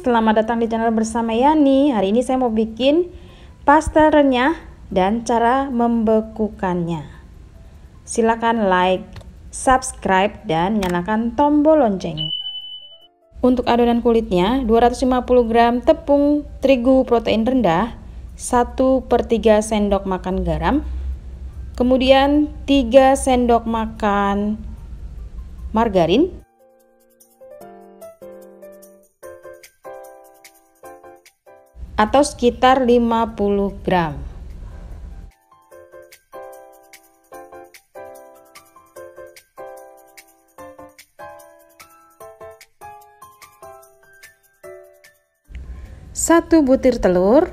selamat datang di channel bersama Yani. Hari ini saya mau bikin pastel renyah dan cara membekukannya. Silakan like, subscribe, dan nyalakan tombol lonceng. Untuk adonan kulitnya, 250 gram tepung terigu protein rendah, 1/3 sendok makan garam, kemudian 3 sendok makan margarin, atau sekitar 50 gram. Satu butir telur,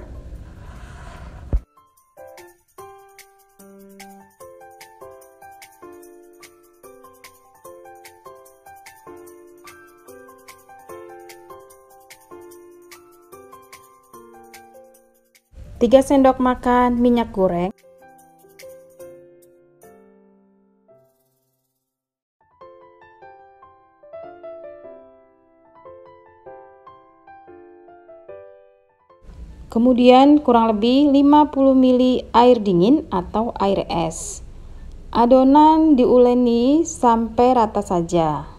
tiga sendok makan minyak goreng, kemudian kurang lebih 50 ml air dingin atau air es. Adonan diuleni sampai rata saja.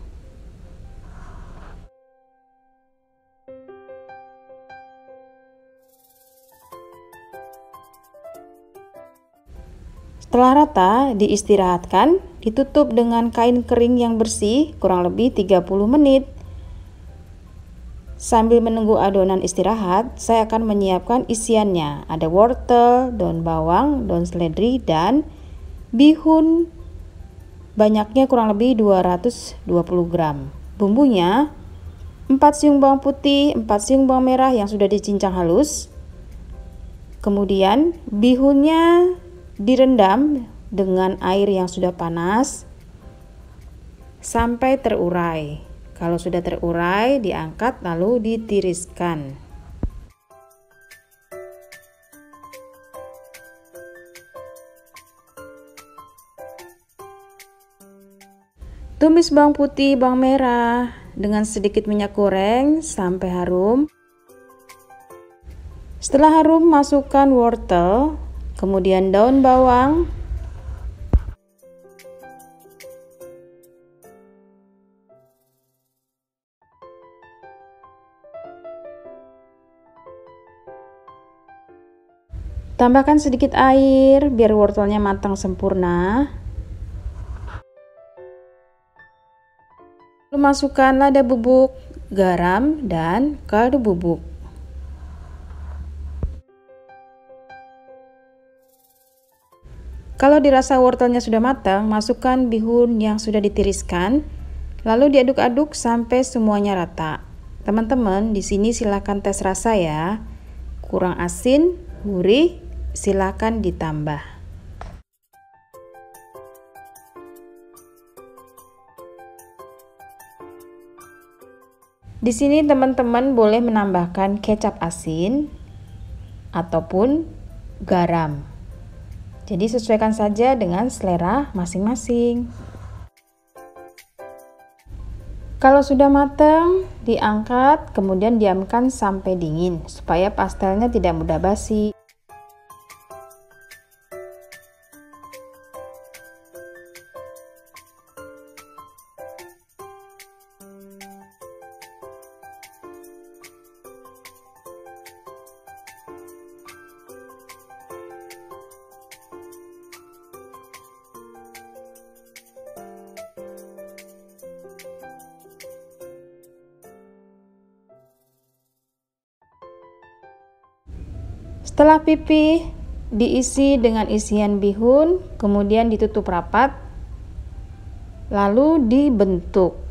Setelah rata, diistirahatkan, ditutup dengan kain kering yang bersih kurang lebih 30 menit. Sambil menunggu adonan istirahat, saya akan menyiapkan isiannya. Ada wortel, daun bawang, daun seledri, dan bihun. Banyaknya kurang lebih 220 gram. Bumbunya 4 siung bawang putih, 4 siung bawang merah yang sudah dicincang halus. Kemudian bihunnya direndam dengan air yang sudah panas sampai terurai. Kalau sudah terurai, diangkat lalu ditiriskan. Tumis bawang putih, bawang merah dengan sedikit minyak goreng sampai harum. Setelah harum, masukkan wortel, kemudian daun bawang, tambahkan sedikit air biar wortelnya matang sempurna. Lalu masukkan lada bubuk, garam, dan kaldu bubuk. Kalau dirasa wortelnya sudah matang, masukkan bihun yang sudah ditiriskan, lalu diaduk-aduk sampai semuanya rata. Teman-teman, di sini silakan tes rasa ya. Kurang asin, gurih, silakan ditambah. Di sini teman-teman boleh menambahkan kecap asin ataupun garam. Jadi sesuaikan saja dengan selera masing-masing. Kalau sudah matang, diangkat, kemudian diamkan sampai dingin supaya pastelnya tidak mudah basi. Setelah pipih, diisi dengan isian bihun, kemudian ditutup rapat, lalu dibentuk.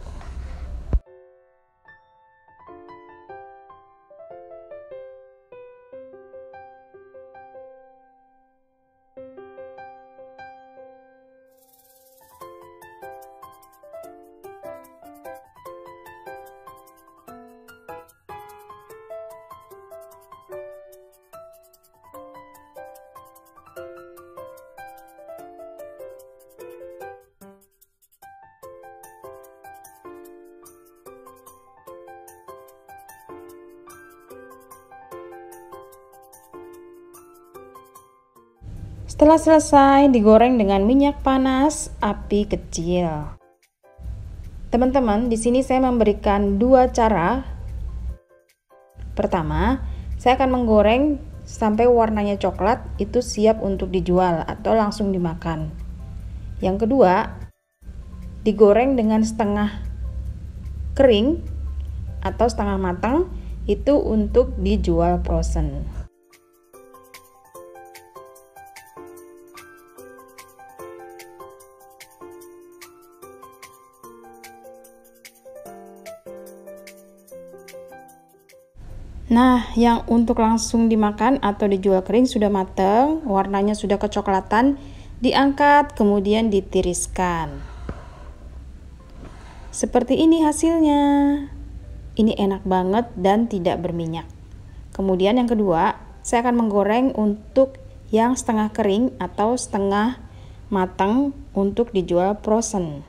Setelah selesai, digoreng dengan minyak panas, api kecil. Teman-teman, di sini saya memberikan dua cara. Pertama, saya akan menggoreng sampai warnanya coklat, itu siap untuk dijual atau langsung dimakan. Yang kedua, digoreng dengan setengah kering atau setengah matang, itu untuk dijual frozen. Nah, yang untuk langsung dimakan atau dijual kering sudah matang, warnanya sudah kecoklatan, diangkat kemudian ditiriskan. Seperti ini hasilnya. Ini enak banget dan tidak berminyak. Kemudian yang kedua, saya akan menggoreng untuk yang setengah kering atau setengah matang untuk dijual frozen.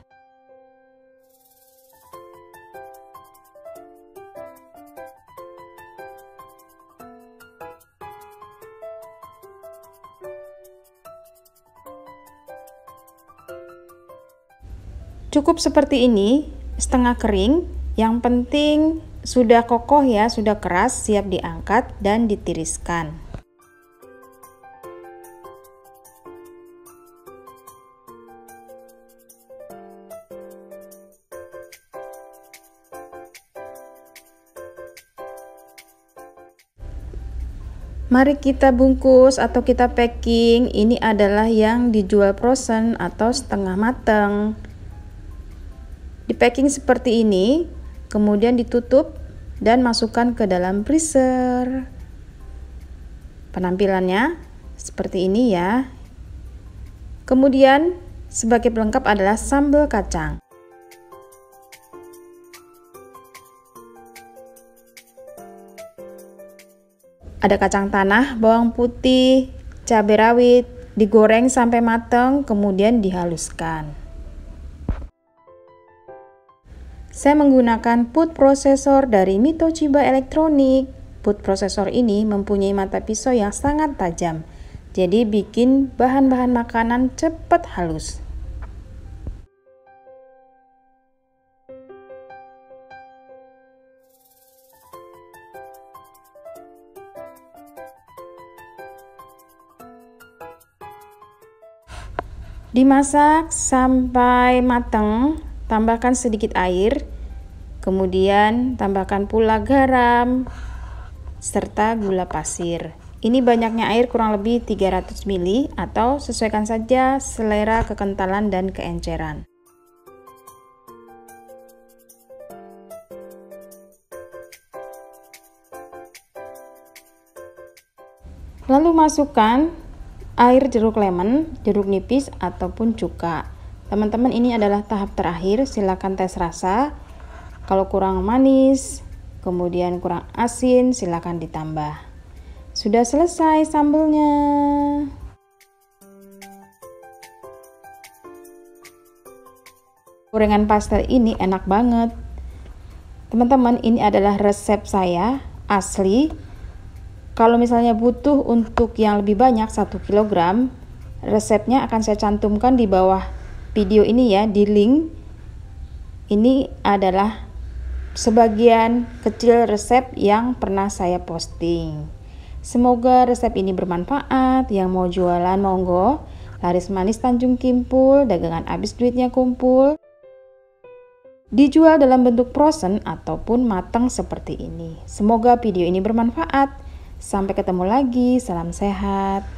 Cukup seperti ini, setengah kering, yang penting sudah kokoh ya, sudah keras, siap diangkat dan ditiriskan. Mari kita bungkus atau kita packing. Ini adalah yang dijual frozen atau setengah matang. Di packing seperti ini, kemudian ditutup dan masukkan ke dalam freezer. Penampilannya seperti ini ya. Kemudian sebagai pelengkap adalah sambal kacang. Ada kacang tanah, bawang putih, cabai rawit, digoreng sampai matang, kemudian dihaluskan. Saya menggunakan food processor dari Toshiba Elektronik. Food processor ini mempunyai mata pisau yang sangat tajam, jadi bikin bahan-bahan makanan cepat halus. Dimasak sampai matang. Tambahkan sedikit air, kemudian tambahkan pula garam, serta gula pasir. Ini banyaknya air kurang lebih 300 ml atau sesuaikan saja selera kekentalan dan keenceran. Lalu masukkan air jeruk lemon, jeruk nipis ataupun cuka. Teman-teman, ini adalah tahap terakhir, silakan tes rasa. Kalau kurang manis, kemudian kurang asin, silakan ditambah. Sudah selesai sambalnya. Gorengan pastel ini enak banget. Teman-teman, ini adalah resep saya, asli. Kalau misalnya butuh untuk yang lebih banyak 1 kg, resepnya akan saya cantumkan di bawah video ini ya, di link. Ini adalah sebagian kecil resep yang pernah saya posting. Semoga resep ini bermanfaat. Yang mau jualan monggo. Laris manis Tanjung Kimpul, dagangan habis duitnya kumpul. Dijual dalam bentuk frozen ataupun matang seperti ini. Semoga video ini bermanfaat. Sampai ketemu lagi, salam sehat.